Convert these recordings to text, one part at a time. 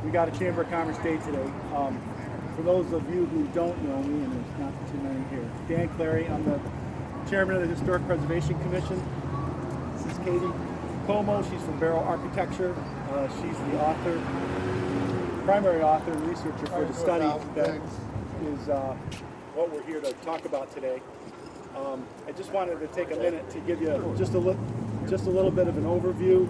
we got a Chamber of Commerce Day today. For those of you who don't know me, and there's not too many here, Dan Clary, I'm the chairman of the Historic Preservation Commission. This is Katie Como, she's from Barrow Architecture. She's the author, primary author and researcher for the study that is what we're here to talk about today. I just wanted to take a minute to give you just a little bit of an overview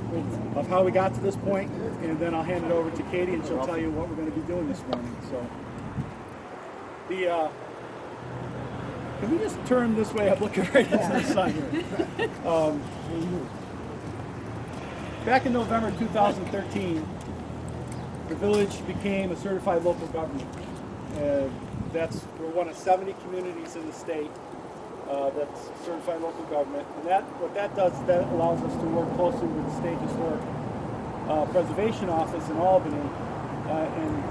of how we got to this point, and then I'll hand it over to Katie, and she'll tell you what we're going to be doing this morning. So, can we just turn this way? I'm looking right into the sun here. Back in November 2013, the village became a certified local government. We're one of 70 communities in the state that's certified local government, and what that does is that allows us to work closely with the State Historic Preservation Office in Albany, and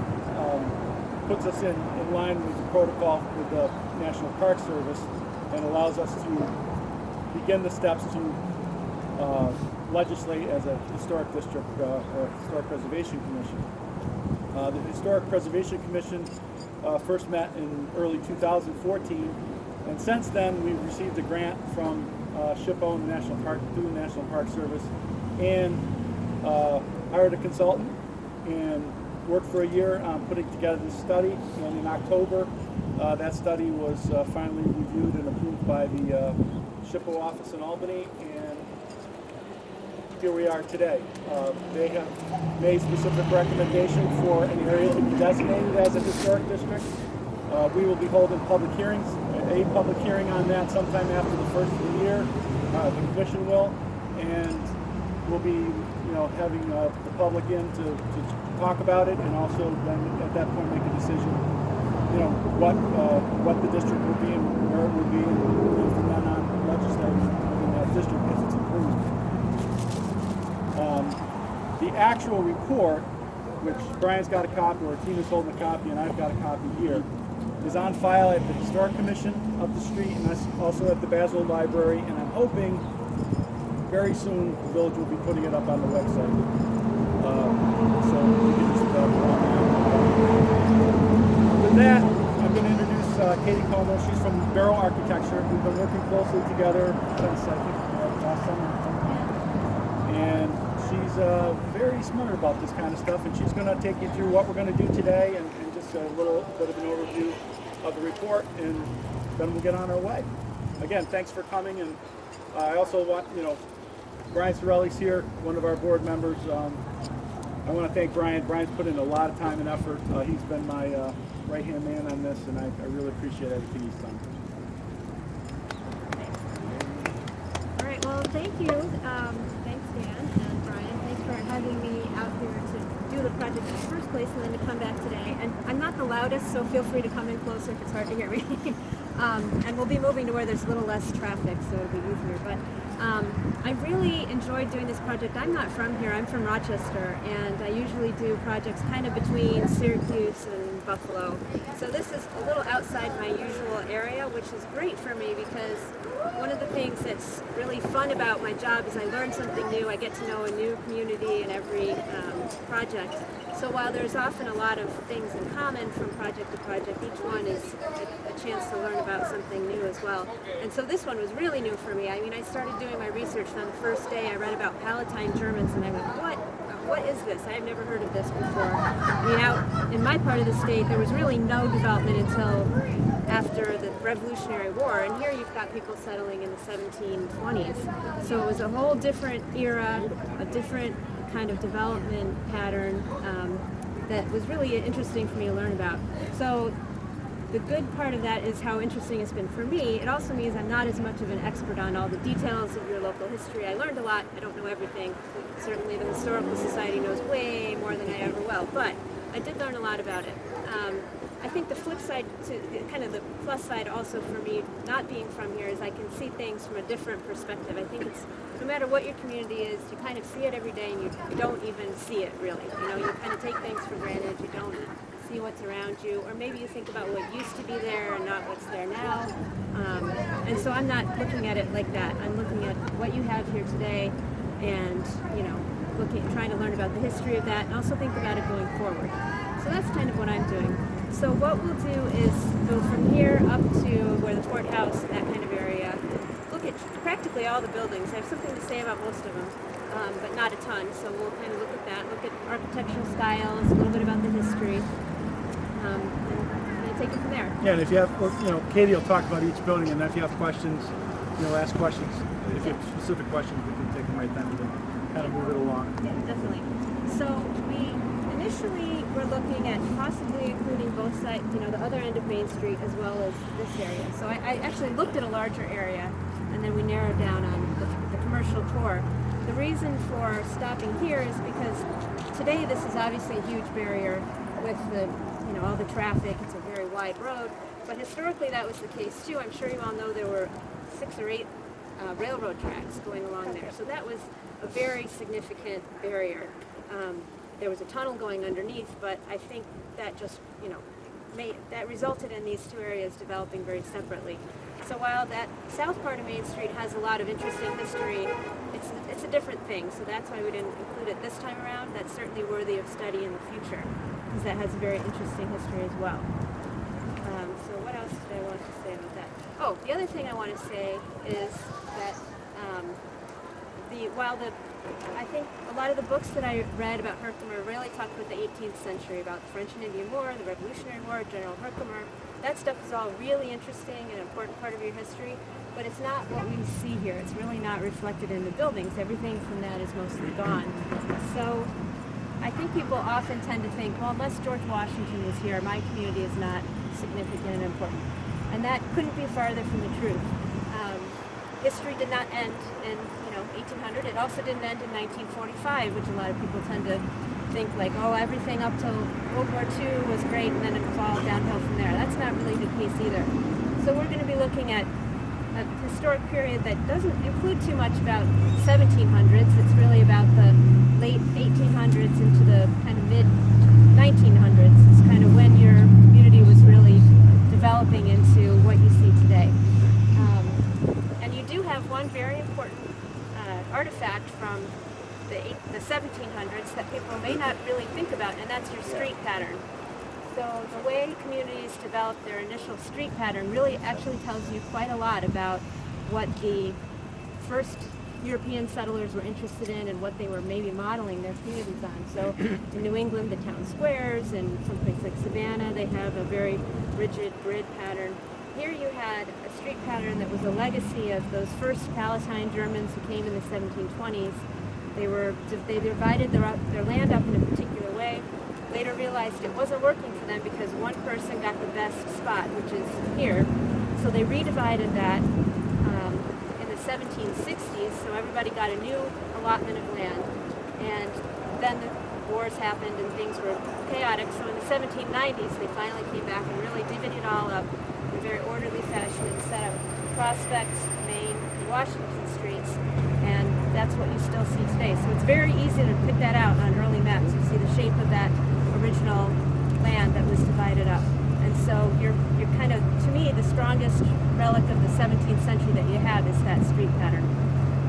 puts us in line with the protocol with the National Park Service, and allows us to begin the steps to legislate as a historic district or historic preservation commission. The Historic Preservation Commission first met in early 2014. And since then, we've received a grant from SHPO and the National Park, through the National Park Service, and hired a consultant and worked for a year on putting together this study. And in October, that study was finally reviewed and approved by the SHPO office in Albany, and here we are today. They have made specific recommendation for an area to be designated as a historic district. We will be holding public hearings, a public hearing on that sometime after the first of the year. The commission will, and we'll be, having the public in to talk about it, and also then at that point make a decision, what the district will be and where it will be, and from then on legislate in that district if it's approved. The actual report, which Brian's got a copy, or Tina's holding a copy, and I've got a copy here, is on file at the Historic Commission up the street, and that's also at the Basel Library, and I'm hoping very soon the village will be putting it up on the website. So we can just go on that. With that, I'm going to introduce Katie Como. She's from Barrow Architecture. We've been working closely together since I think last summer. And she's very smart about this kind of stuff, and she's going to take you through what we're going to do today, and just a little bit of an overview of the report, and then we'll get on our way. Again, thanks for coming, and I also want, Brian Sorelli's here, one of our board members. I want to thank Brian. Brian's put in a lot of time and effort. He's been my right-hand man on this, and I really appreciate everything he's done. All right, well, thank you. Thanks, Dan and Brian. Thanks for having me out here to do the project in the first place, and then to come back today. And I'm not the loudest, so feel free to come in closer if it's hard to hear me. And we'll be moving to where there's a little less traffic, so it'll be easier. But I really enjoyed doing this project. I'm not from here, I'm from Rochester, and I usually do projects kind of between Syracuse and Buffalo. So this is a little outside my usual area, which is great for me because one of the things that's really fun about my job is I learn something new. I get to know a new community in every project. So while there's often a lot of things in common from project to project, each one is a chance to learn about something new as well. And so this one was really new for me. I mean, I started doing my research, and on the first day I read about Palatine Germans, and I went, what is this? I have never heard of this before. I mean, out in my part of the state, there was really no development until after the Revolutionary War, and here you've got people settling in the 1720s. So it was a whole different era, a different kind of development pattern that was really interesting for me to learn about. So the good part of that is how interesting it's been for me. It also means I'm not as much of an expert on all the details of your local history. I learned a lot. I don't know everything. Certainly the Historical Society knows way more than I ever will, but I did learn a lot about it. I think the flip side, kind of the plus side also for me not being from here, is I can see things from a different perspective. I think it's, no matter what your community is, you kind of see it every day and you don't even see it really. You kind of take things for granted, you don't see what's around you, or maybe you think about what used to be there and not what's there now. And so I'm not looking at it like that. I'm looking at what you have here today and, trying to learn about the history of that, and also think about it going forward. So that's kind of what I'm doing. So what we'll do is go from here up to where the courthouse, that kind of area, look at practically all the buildings. I have something to say about most of them, but not a ton. So we'll kind of look at that, look at architectural styles, a little bit about the history, and take it from there. Yeah, and if you have, Katie will talk about each building, and if you have questions, ask questions. If you have specific questions, we can take them right then to kind of move it along. Yeah, definitely. So we initially were looking at possibly including both sides, the other end of Main Street as well as this area. So I actually looked at a larger area, and then we narrowed down on the commercial tour. The reason for stopping here is because today this is obviously a huge barrier with the, all the traffic. It's a very wide road, but historically that was the case too. I'm sure you all know there were 6 or 8 railroad tracks going along there. So that was a very significant barrier. There was a tunnel going underneath, but I think that just, that resulted in these 2 areas developing very separately. So while that south part of Main Street has a lot of interesting history, it's a different thing. So that's why we didn't include it this time around. That's certainly worthy of study in the future, because that has a very interesting history as well. So what else did I want to say about that? Oh, the other thing I want to say is that I think a lot of the books that I read about Herkimer really talk about the 18th century, about the French and Indian War, the Revolutionary War, General Herkimer. That stuff is all really interesting and an important part of your history, but it's not what we see here. It's really not reflected in the buildings. Everything from that is mostly gone. So I think people often tend to think, well, unless George Washington was here, my community is not significant and important. And that couldn't be farther from the truth. History did not end in 1800. It also didn't end in 1945, which a lot of people tend to think like, oh, everything up till World War II was great and then it fall downhill from there. That's not really the case either. So we're going to be looking at a historic period that doesn't include too much about 1700s. It's really about the late 1800s into the kind of mid 1900s. It's kind of when your community was really developing into what you see today. And you do have one very important artifact from the 1700s that people may not really think about, and that's your street pattern. So the way communities develop their initial street pattern really actually tells you quite a lot about what the first European settlers were interested in and what they were maybe modeling their communities on. So in New England, the town squares, and someplace like Savannah, they have a very rigid grid pattern. Here you had a street pattern that was a legacy of those first Palatine Germans who came in the 1720s. They divided their land up in a particular way. Later realized it wasn't working for them because one person got the best spot, which is here. So they redivided that in the 1760s, so everybody got a new allotment of land. And then the wars happened and things were chaotic. So in the 1790s, they finally came back and really divvied it all up in a very orderly fashion and set up Prospect, Main, and Washington streets. And that's what you still see today. So it's very easy to pick that out on early maps. You see the shape of that original land that was divided up. And so you're kind of, to me, the strongest relic of the 17th century that you have is that street pattern,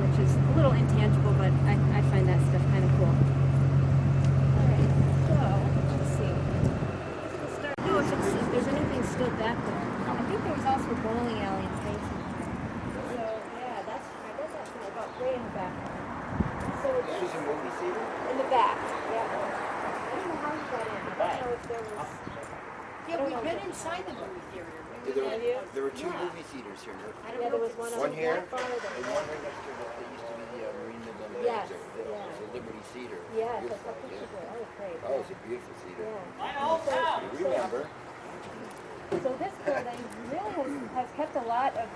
which is a little intangible, but I find that stuff kind of cool. All right, so let's see. We'll start. No, if there's anything still back there. I think there was also a bowling alley in the basement. So yeah, I guess that's about way in the back. So She's a movie theater? in the back, yeah. I don't know how you got in. I don't know if there was. Yeah, we've been inside the movie theater. There were 2 movie theaters here. Yeah, there was one One here that far and there. one right next to it. That used to be the Marine Midland Yes, Exhibit. It yeah. was a Liberty Theater. Yes, I Beautiful, saw pictures yeah. there. Oh, great. Oh, it's a beautiful theater. Yeah. You remember? So this building really has kept a lot of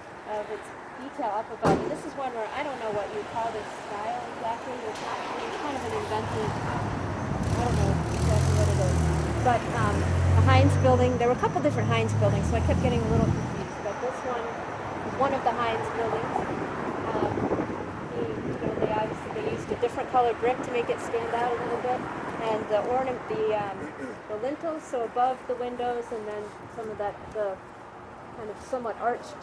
its detail up above. And this is one where I don't know what you call this style exactly. It's kind of an inventive, I don't know exactly what it is. But the Heinz building, there were a couple different Heinz buildings, so I kept getting a little confused. But this one is one of the Heinz buildings. They used a different color brick to make it stand out a little bit. And the lintels, so above the windows, and then some of that, the kind of somewhat arched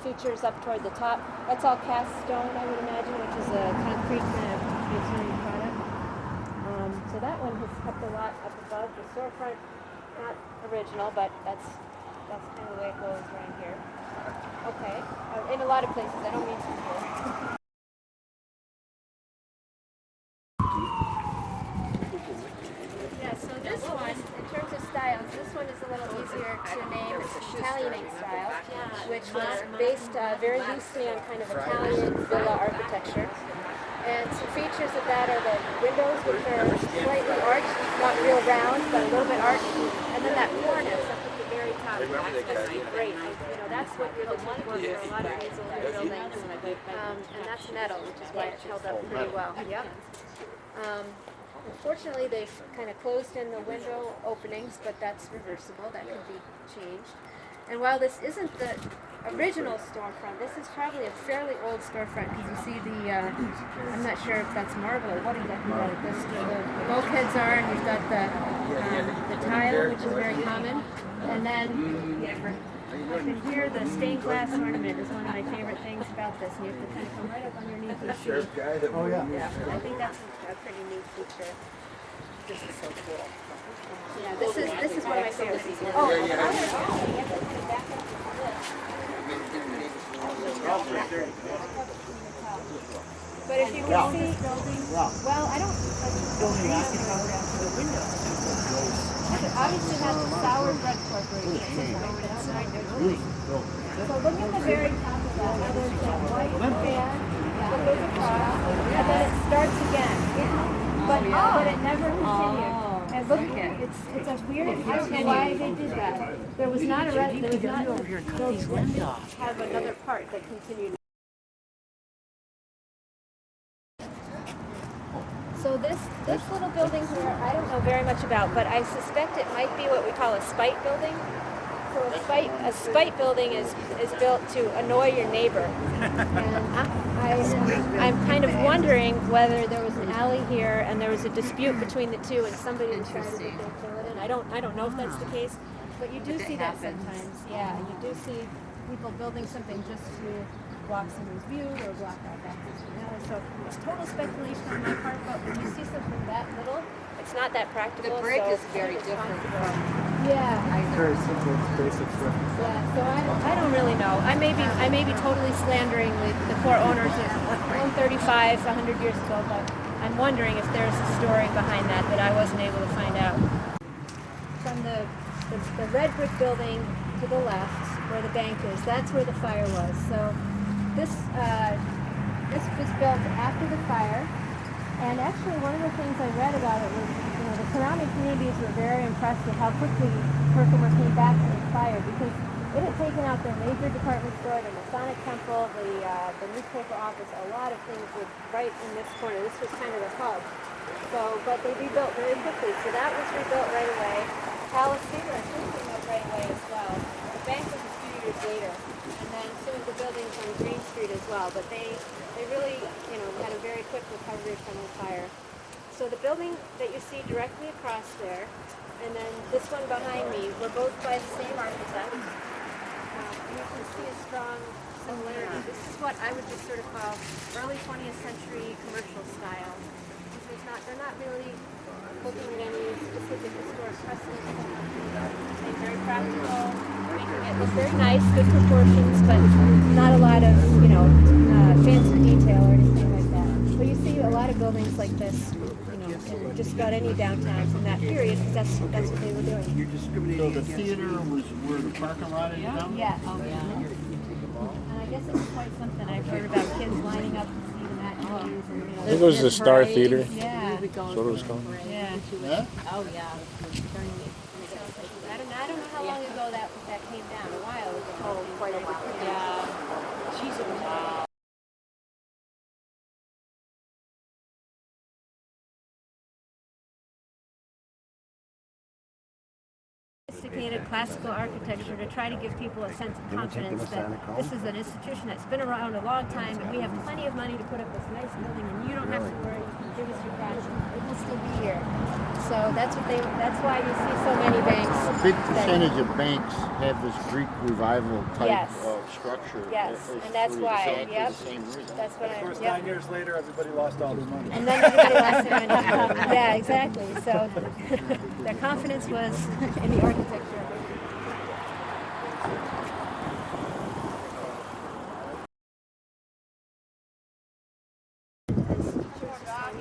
features up toward the top. That's all cast stone, I would imagine, which is a concrete kind of masonry product. that one has kept a lot up above. The storefront, not original, but that's kind of the way it goes around here. Okay, in a lot of places. I don't mean to here. Yeah, so this one, in terms of styles, this one is a little easier to name. It's Italianate style, which was based very loosely on kind of Italian villa architecture. And some features of that are the windows, which are slightly arched, not real round, but a little bit arched. And then that cornice up at the very top, that's great. That's what you're looking for a lot of these older buildings. And that's metal, which is why it's held up pretty well. Yep. Unfortunately, they've kind of closed in the window openings, but that's reversible. That can be changed. And while this isn't the original storefront, this is probably a fairly old storefront because you see the, I'm not sure if that's marble or what exactly that is. The bulkheads are, and you've got the tile, which is very common. And then up in here, the stained glass ornament is one of my favorite things about this. And you have to kind of come right up underneath and see. Oh yeah. Yeah, I think that's a pretty neat feature. This is so cool. Yeah, this is one of my favorite things. Oh, you have to kind of back up to this. But if you can see, well, I don't. Building asking for the windows. It obviously has the Sour Bread Corporation. So look at the very top of that. Now there's that white fan that goes across, and then it starts again. But it never continued. And look, it's a weird. I don't know why they did that. There was not a there was not no have another part that continued. So this little building here, I don't know very much about, but I suspect it might be what we call a spite building. So a spite building is built to annoy your neighbor. And I'm kind of wondering whether there was an alley here and there was a dispute between the two and somebody decided that they'd fill it in. I don't know if that's the case, but you do see that sometimes. Yeah, you do see people building something just to block someone's view or block out that alley. So it's total speculation on my part, but when you see something that little, it's not that practical. The brick is very different from. Yeah. It's very simple. It's basic stuff. Yeah. So I don't really know. I may be totally slandering the core owners of 135 100 years ago, but I'm wondering if there's a story behind that I wasn't able to find out. From the red brick building to the left, where the bank is, that's where the fire was. So this was built after the fire, and actually one of the things I read about it was, the surrounding communities were very impressed with how quickly Herkimer came back from the fire, because it had taken out their major department store, the Masonic Temple, the newspaper office, a lot of things were right in this corner. This was kind of the hub. So, but they rebuilt very quickly. So that was rebuilt right away. Palace Theater, I think, came up right away as well. The bank was a few years later, and then some of the buildings on Green Street as well. But they really, had a very quick recovery from the fire. So the building that you see directly across there, and then this one behind me, were both by the same architect. You can see a strong similarity. This is what I would just sort of call early 20th century commercial style. They're not really looking at any specific historic precedent. They're very practical, making it look very nice, good proportions, but not a lot of, fancy detail or anything like that. But you see a lot of buildings like this, in just about any downtowns in that period, because that's what they were doing. So the theater was where the parking lot is now? Yeah. Oh, yeah. And I guess it's quite something. I've heard about kids lining up to see the matinees. And, I think it was the Star Theater. Yeah. That's what it was called. Yeah. Huh? Oh yeah. I don't know how long ago that came down. A while ago. Oh, quite a while. Yeah. Jesus. sophisticated classical architecture to try to give people a sense of confidence that this is an institution that's been around a long time, and we have plenty of money to put up this nice building, and you don't have to worry. You can give us your cash, it will still be here. So that's why you see so many banks. A big percentage of banks have this Greek revival type Yes. of structure. Yes, and that's why. Yep. The same reason. That's what Of course, yep. 9 years later, everybody lost all their money. And then everybody lost their money. Yeah, exactly. So their confidence was in the architecture.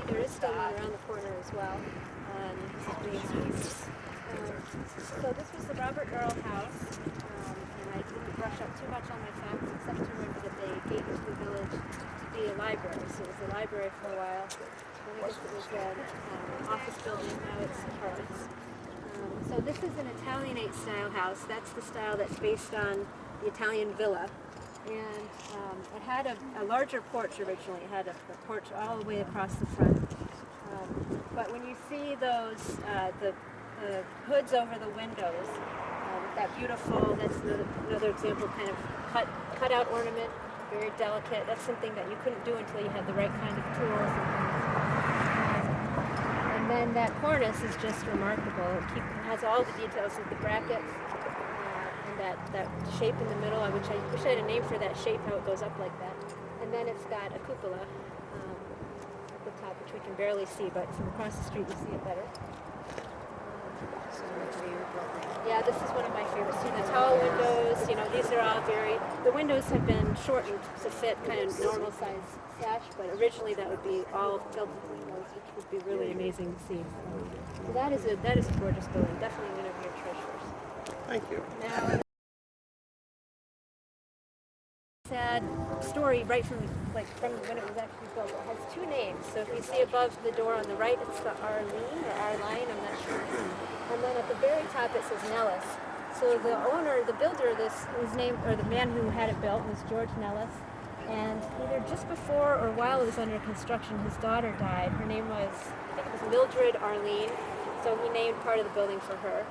There is still one around the corner as well. So this was the Robert Earl House, and I didn't brush up too much on my facts except to remember that they gave it to the village to be a library. So it was a library for a while. Then I guess it was an office building. Now it's apartments. So this is an Italianate style house. That's the style that's based on the Italian villa. And it had a larger porch originally. It had a porch all the way across the front. But when you see those, the hoods over the windows, with that beautiful, that's another example, kind of cut out ornament, very delicate. That's something that you couldn't do until you had the right kind of tools and things. And then that cornice is just remarkable. It has all the details of the brackets. That shape in the middle, which I wish I had a name for that shape, how it goes up like that. And then it's got a cupola at the top, which we can barely see, but from across the street you see it better. Yeah, this is one of my favorites. See the tall windows, these are all the windows have been shortened to fit kind of normal size sash, but originally that would be all filled with windows, which would be really amazing to see. So that is a gorgeous building, definitely one of your treasures. Thank you. Now, sad story right from when it was actually built. It has two names. So if you see above the door on the right, it's the Arlene or Arline, I'm not sure. And then at the very top it says Nellis. So the owner, the builder, his name, or the man who had it built was George Nellis. And either just before or while it was under construction, his daughter died. Her name was, I think it was Mildred Arlene. So he named part of the building for her.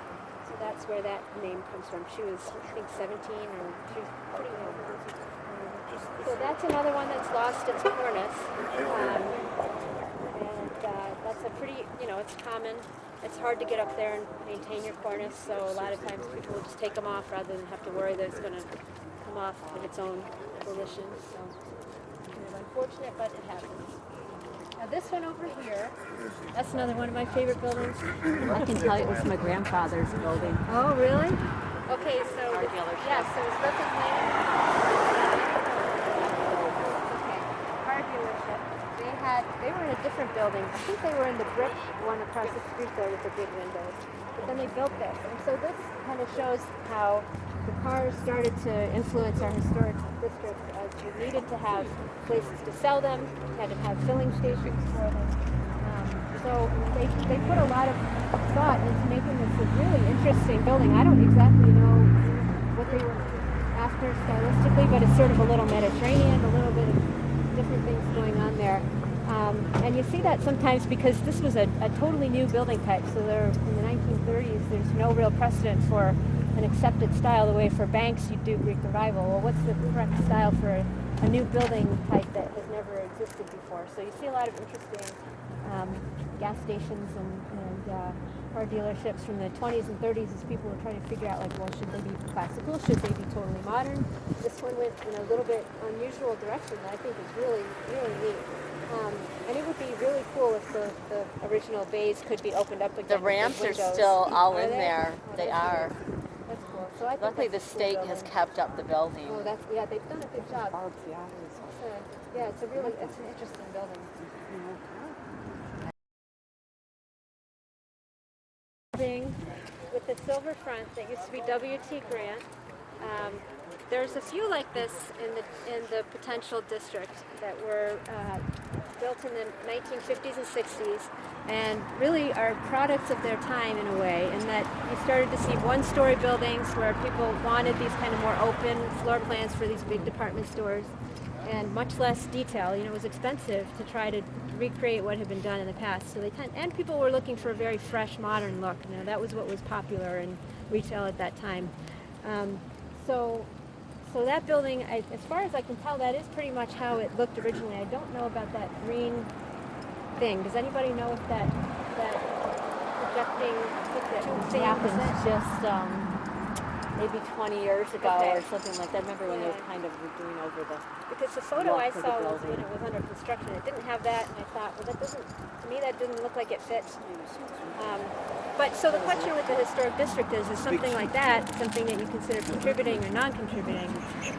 So that's where that name comes from. She was, I think, 17, or she was pretty young. So that's another one that's lost its cornice. That's a pretty, it's common. It's hard to get up there and maintain your cornice, so a lot of times people will just take them off rather than have to worry that it's going to come off of its own volition. So kind of unfortunate, but it happens. Now this one over here, that's another one of my favorite buildings. I can tell you it was my grandfather's building. Oh, really? Okay, so dealership. so it's Griffin Lane. Okay, car dealership. They were in a different building. I think they were in the brick one across the street there with the big windows. But then they built this, and so this kind of shows how the cars started to influence our historic district. As you needed to have places to sell them, you had to have filling stations for them. So they put a lot of thought into making this a really interesting building. I don't exactly know what they were after stylistically, but it's sort of a little Mediterranean, a little bit of different things going on there. And you see that sometimes because this was a totally new building type. So in the 1930s, there's no real precedent for an accepted style. The way for banks you do Greek revival. Well, what's the correct style for a new building type that has never existed before? So you see a lot of interesting gas stations and car dealerships from the 20s and 30s as people were trying to figure out, well, should they be classical? Should they be totally modern? This one went in a little bit unusual direction that I think is really, really neat. And it would be really cool if the original bays could be opened up again. The ramps are windows. still all Are in they? there. Oh, They that's are. neat. That's cool. So I think Luckily, the that's a cool state has building. kept up the building. Oh, they've done a good job. It's an interesting building. With the silver front that used to be W.T. Grant. There's a few like this in the potential district that were built in the 1950s and 60s, and really are products of their time in a way. In that you started to see one-story buildings where people wanted these kind of more open floor plans for these big department stores. and much less detail. You know, it was expensive to try to recreate what had been done in the past. So and people were looking for a very fresh, modern look. You know, that was what was popular in retail at that time. So that building, as far as I can tell, that is pretty much how it looked originally. I don't know about that green thing. Does anybody know if that projecting It happened just maybe 20 years ago Okay. or something like that. I remember when they were kind of doing over the... Because the photo I Look for the saw was building. when it was under construction. It didn't have that, and I thought, well, that doesn't, to me, that didn't look like it fits. But so the question with the historic district is something like that something that you consider contributing or non-contributing?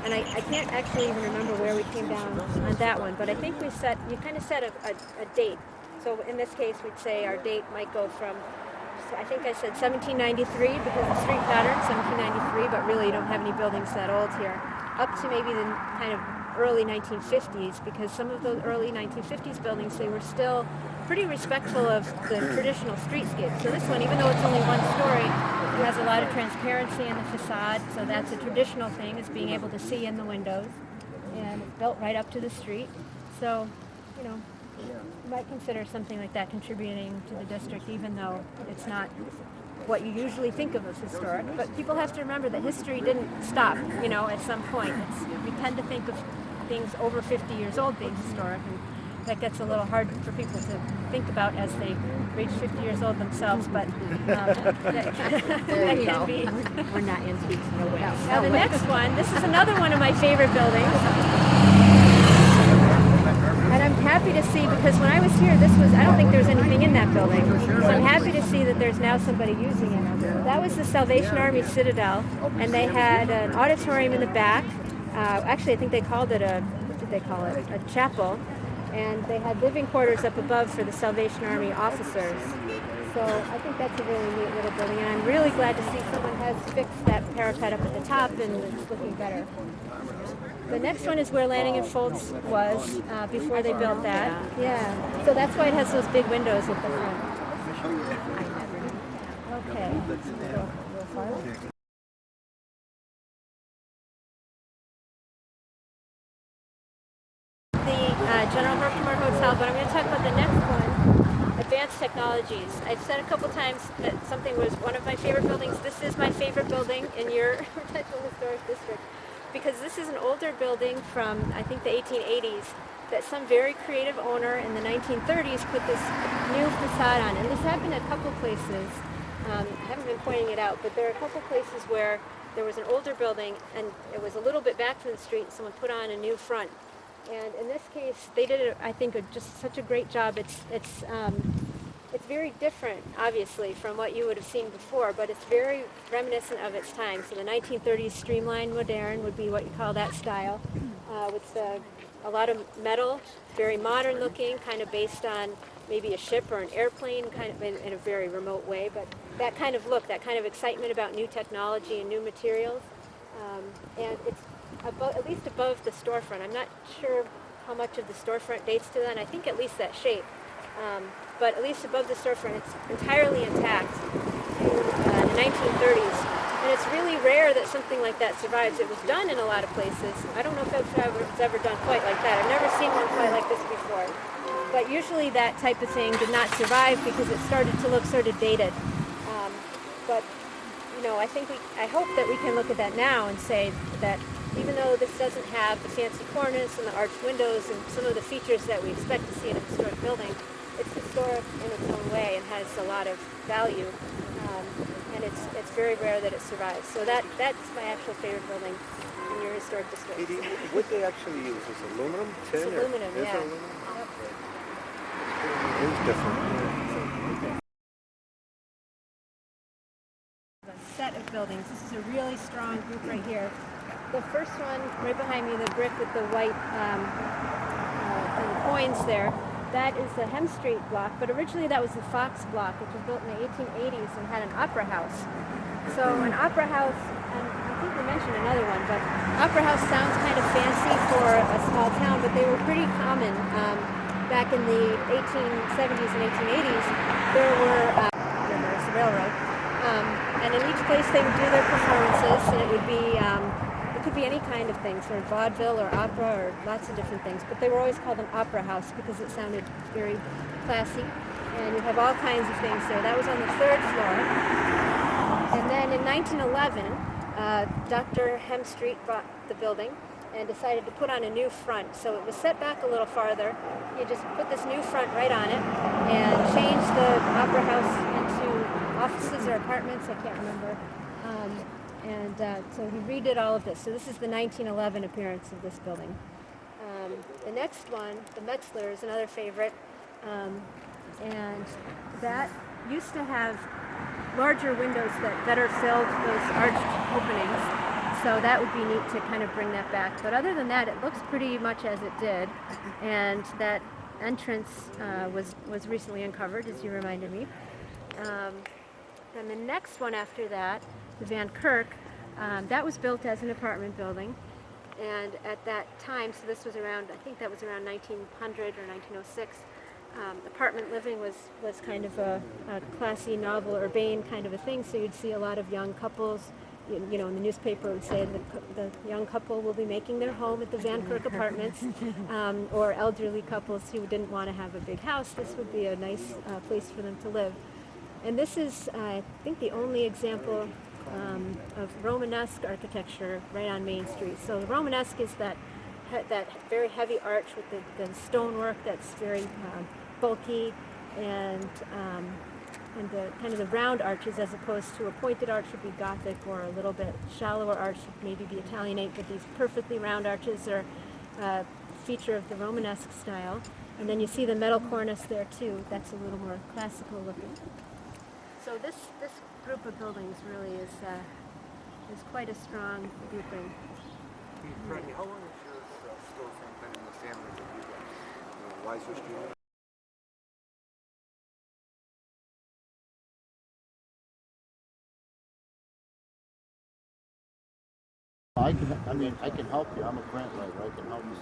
And I can't actually even remember where we came down on that one, but I think you kind of set a date. So in this case, we'd say our date might go from, I think I said 1793 because of street pattern, 1793, but really you don't have any buildings that old here, up to maybe the kind of early 1950s, because some of those early 1950s buildings, they were still pretty respectful of the traditional streetscape. So this one, even though it's only one story, it has a lot of transparency in the facade, so that's a traditional thing, is being able to see in the windows, and it's built right up to the street. So, you know, you might consider something like that contributing to the district, even though it's not what you usually think of as historic. But people have to remember that history didn't stop, you know, at some point. We tend to think of things over 50 years old being historic, and that gets a little hard for people to think about as they reach 50 years old themselves, but that can be. We're not antiques. No. Now the next one, this is another one of my favorite buildings. And I'm happy to see, because when I was here, I don't think there was anything in that building. So I'm happy to see that there's now somebody using it. That was the Salvation Army Citadel, and they had an auditorium in the back. Actually, I think they called it what did they call it? A chapel. And they had living quarters up above for the Salvation Army officers. So I think that's a really neat little building, and I'm really glad to see someone has fixed that parapet up at the top, and it's looking better. The next one is where Lanning and Foltz was before they built that. Yeah. So that's why it has those big windows at the front. Okay. The General Herkimer Hotel, but I'm going to talk about the next one, Advanced Technologies. I've said a couple times that something was one of my favorite buildings. This is my favorite building in your potential historic district, because this is an older building from, I think, the 1880s that some very creative owner in the 1930s put this new facade on. And this happened at a couple places. I haven't been pointing it out, but there are a couple places where there was an older building and it was a little bit back from the street, and someone put on a new front. And in this case, they did, I think, just such a great job. It's very different, obviously, from what you would have seen before, but it's very reminiscent of its time. So the 1930s streamlined modern would be what you call that style, with a lot of metal, very modern looking, kind of based on maybe a ship or an airplane, kind of in a very remote way, but that kind of look, that kind of excitement about new technology and new materials. And it's at least above the storefront. I'm not sure how much of the storefront dates to that. I think at least that shape. But at least above the storefront, it's entirely intact to the 1930s. And it's really rare that something like that survives. It was done in a lot of places. I don't know if it's ever done quite like that. I've never seen one quite like this before. But usually that type of thing did not survive because it started to look sort of dated. But you know, I hope that we can look at that now and say that even though this doesn't have the fancy cornice and the arched windows and some of the features that we expect to see in a historic building, it's historic in its own way and has a lot of value. And it's very rare that it survives. So that's my actual favorite building in your historic district. What they actually use is aluminum, tin, It's aluminum, or is it yeah. aluminum? Yep. It's different. A set of buildings. This is a really strong group right here. The first one, right behind me, the brick with the white and the coins there, that is the Hem Street block, but originally that was the Fox block, which was built in the 1880s and had an opera house. So an opera house, and I think we mentioned another one, but opera house sounds kind of fancy for a small town, but they were pretty common. Back in the 1870s and 1880s, there were, there's the railroad, and in each place they would do their performances, and it would be could be any kind of things, or vaudeville or opera or lots of different things, but they were always called an opera house because it sounded very classy, and you have all kinds of things there. That was on the 3rd floor. And then in 1911, Dr. Hemstreet bought the building and decided to put on a new front. So it was set back a little farther. You just put this new front right on it and changed the opera house into offices or apartments, I can't remember. So he redid all of this. So this is the 1911 appearance of this building. The next one, the Metzler, is another favorite. And that used to have larger windows that better filled those arched openings. So that would be neat to kind of bring that back. But other than that, it looks pretty much as it did. And that entrance was recently uncovered, as you reminded me. Then the next one after that, the Van Kirk, that was built as an apartment building. And at that time, so this was around, I think that was around 1900 or 1906, apartment living was kind of a classy, novel, urbane kind of a thing. So you'd see a lot of young couples. You know, in the newspaper it would say the young couple will be making their home at the Van Kirk Apartments, or elderly couples who didn't want to have a big house. This would be a nice place for them to live. And this is, I think, the only example of Romanesque architecture right on Main Street. So the Romanesque is that very heavy arch with the stonework that's very bulky, and the kind of the round arches, as opposed to a pointed arch would be Gothic, or a little bit shallower arch would maybe be Italianate, but these perfectly round arches are a feature of the Romanesque style. And then you see the metal cornice there too. That's a little more classical looking. So this group of buildings really is quite a strong grouping. Frankie, how long has your storefront been in the family with you guys? Weiser Street? I can help you. I'm a grant writer. I can help you.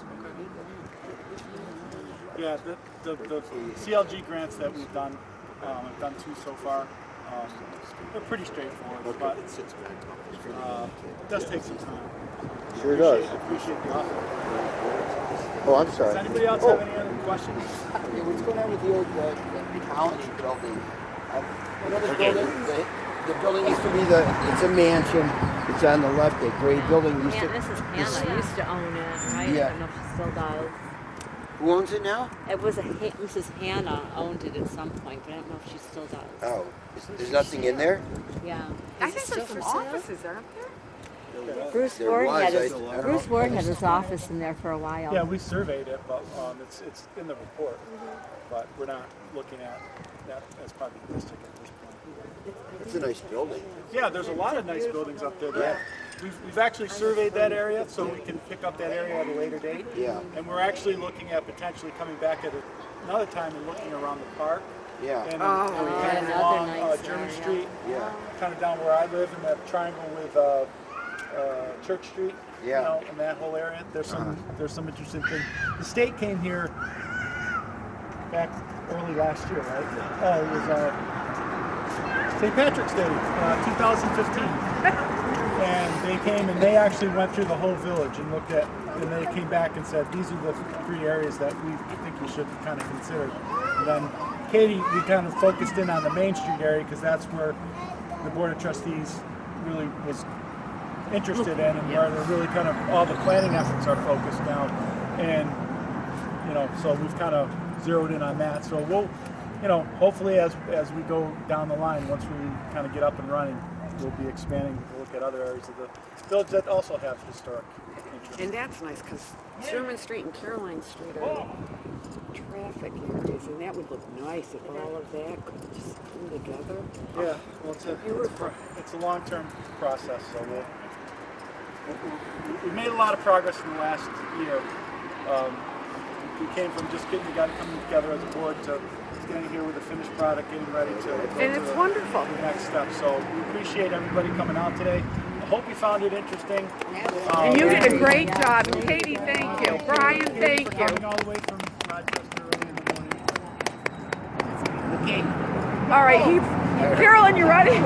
Yeah, the CLG grants that we've done, I've done 2 so far. They're pretty straightforward, but it does take some time. Sure does. Appreciate the offer. Oh, I'm sorry. Does anybody else have any other questions? Yeah, what's going on with the old colony building? You know this building? The building used to be it's a mansion. It's on the left, a gray building. Mrs. Hannah used to own it, right? Yeah. I don't know if she still does. Who owns it now? It was Mrs. Hannah owned it at some point, but I don't know if she still does. Oh, there's nothing in there? Yeah. I think there's some offices, aren't there? Bruce There Ward was, had I his don't know. Bruce Ward had his office in there for a while. Yeah, we surveyed it, but it's in the report. But we're not looking at that as part of the district at this point. It's a nice building. Yeah, there's a lot of nice buildings up there. That we've actually surveyed that area, so we can pick up that area at a later date. Yeah. And we're actually looking at potentially coming back at another time and looking around the park. Yeah. And yeah, kind of another along nice German area. Street, Yeah. kind of down where I live in that triangle with Church Street. Yeah. You know, in that whole area, there's some interesting things. The state came here back early last year, right? It was St. Patrick's Day, 2015. And they came and they actually went through the whole village and looked at, and they came back and said, these are the 3 areas that we think you should kind of consider. And then Katie, we kind of focused in on the Main Street area because that's where the Board of Trustees really was interested in, and where they're really kind of all the planning efforts are focused now. And, you know, so we've kind of zeroed in on that. So we'll, you know, hopefully as we go down the line, once we kind of get up and running, we'll be expanding to look at other areas of the village that also have historic interest. And that's nice because Sherman Street and Caroline Street are traffic areas, and that would look nice if all of that could just come together. Yeah, well, it's a long-term process, so we made a lot of progress in the last year. We came from just coming together as a board to standing here with a finished product, getting ready to go And it's to wonderful. the next step. So we appreciate everybody coming out today. I hope you found it interesting. And you did a great job. And Katie, thank you. Brian, thank you. Coming all the way from Rochester early in the morning. All right, Carolyn, you ready?